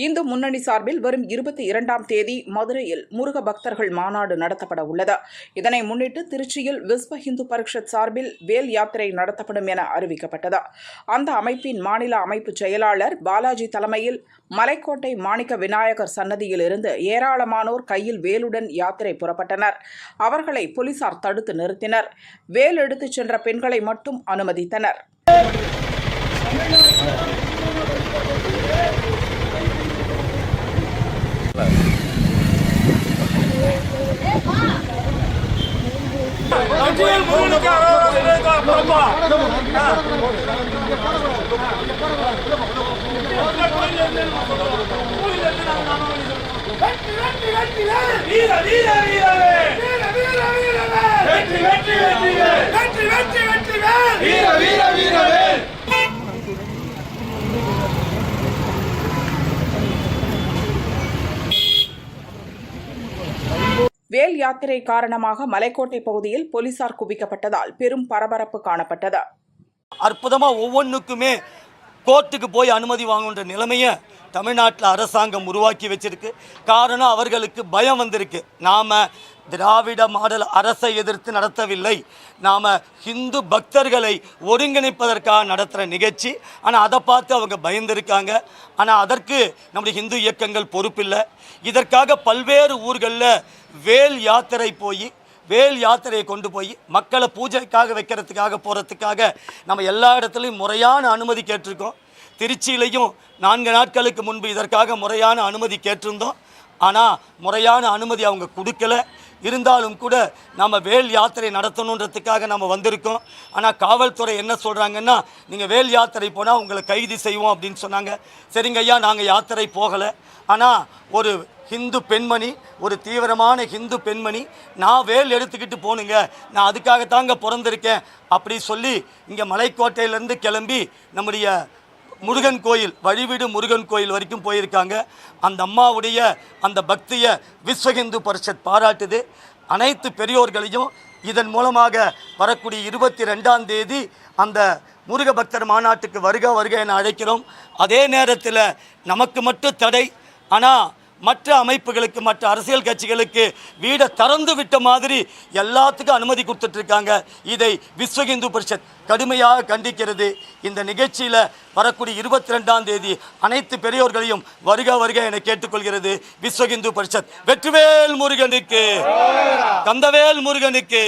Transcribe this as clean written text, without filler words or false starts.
இந்து முன்னணி சார்பில் வரும் 22ஆம் தேதி மதுரையில் முருக பக்தர்கள் மாநாடு நடத்தப்பட உள்ளது. இதனை முன்னிட்டு திருச்சியில் விஸ்வ இந்து பரிஷத் சார்பில் வேல் யாத்திரை நடத்தப்படும் என அறிவிக்கப்பட்டது. அந்த அமைப்பின் மாநில அமைப்பு செயலாளர் பாலாஜி தலைமையில் மலைக்கோட்டை மாணிக்க விநாயகர் சன்னதியில் இருந்து ஏராளமானோர் கையில் வேலுடன் யாத்திரை புறப்பட்டனர். அவர்களை போலீசார் தடுத்து நிறுத்தினர். வேல் எடுத்துச் சென்ற பெண்களை மட்டும் அனுமதித்தனர். வேல் யாத்திரை காரணமாக மலைக்கோட்டை பகுதியில் போலீசார் குவிக்கப்பட்டதால் பெரும் பரபரப்பு காணப்பட்டது. அற்புதமா ஒவ்வொன்றுக்குமே கோர்ட்டுக்கு போய் அனுமதி வாங்குகின்ற நிலைமையை தமிழ்நாட்டில் அரசாங்கம் உருவாக்கி வச்சிருக்கு. காரணம், அவர்களுக்கு பயம் வந்திருக்கு. நாம் திராவிட மாடல் அரசை எதிர்த்து நடத்தவில்லை, நாம் ஹிந்து பக்தர்களை ஒருங்கிணைப்பதற்காக நடத்துகிற நிகழ்ச்சி. ஆனால் அதை பார்த்து அவங்க பயந்திருக்காங்க. ஆனால் அதற்கு நம்முடைய ஹிந்து இயக்கங்கள் பொறுப்பில்லை. இதற்காக பல்வேறு ஊர்களில் வேல் யாத்திரையை கொண்டு போய் மக்களை பூஜைக்காக வைக்கிறதுக்காக போகிறதுக்காக நம்ம எல்லா இடத்துலையும் முறையான அனுமதி கேட்டிருக்கோம். திருச்சியிலையும் 4 நாட்களுக்கு முன்பு இதற்காக முறையான அனுமதி கேட்டிருந்தோம். ஆனால் முறையான அனுமதி அவங்க கொடுக்கல. இருந்தாலும் கூட நம்ம வேல் யாத்திரை நடத்தணுன்றதுக்காக நம்ம வந்திருக்கோம். ஆனால் காவல்துறை என்ன சொல்கிறாங்கன்னா, நீங்கள் வேல் யாத்திரை போனால் உங்களை கைது செய்வோம் அப்படின்னு சொன்னாங்க. சரிங்க ஐயா, நாங்கள் யாத்திரை போகலை. ஆனால் ஒரு ஹிந்து பெண்மணி, ஒரு தீவிரமான ஹிந்து பெண்மணி, நான் வேல் எடுத்துக்கிட்டு போனுங்க, நான் அதுக்காகத்தாங்க பிறந்திருக்கேன் அப்படி சொல்லி இங்கே மலைக்கோட்டையிலேருந்து கிளம்பி நம்முடைய முருகன் கோயில், வழிவிடு முருகன் கோயில் வரைக்கும் போயிருக்காங்க. அந்த அம்மாவுடைய அந்த பக்தியை விஸ்வ இந்து பரிஷத் பாராட்டுது. அனைத்து பெரியோர்களையும் இதன் மூலமாக வரக்கூடிய 22ஆம் தேதி அந்த முருக பக்தர் மாநாட்டுக்கு வருக என அழைக்கிறோம். அதே நேரத்தில் நமக்கு மட்டும் தடை, ஆனால் மற்ற அமைப்புகளுக்கு, மற்ற அரசியல் கட்சிகளுக்கு வீடை திறந்து விட்ட மாதிரி எல்லாத்துக்கும் அனுமதி கொடுத்துட்ருக்காங்க. இதை விஸ்வ இந்து பரிஷத் கடுமையாக கண்டிக்கிறது. இந்த நிகழ்ச்சியில் வரக்கூடிய 22ஆம் தேதி அனைத்து பெரியோர்களையும் வருக என கேட்டுக்கொள்கிறது விஸ்வ இந்து பரிஷத். வெற்றிவேல் முருகனுக்கு, கந்தவேல் முருகனுக்கு.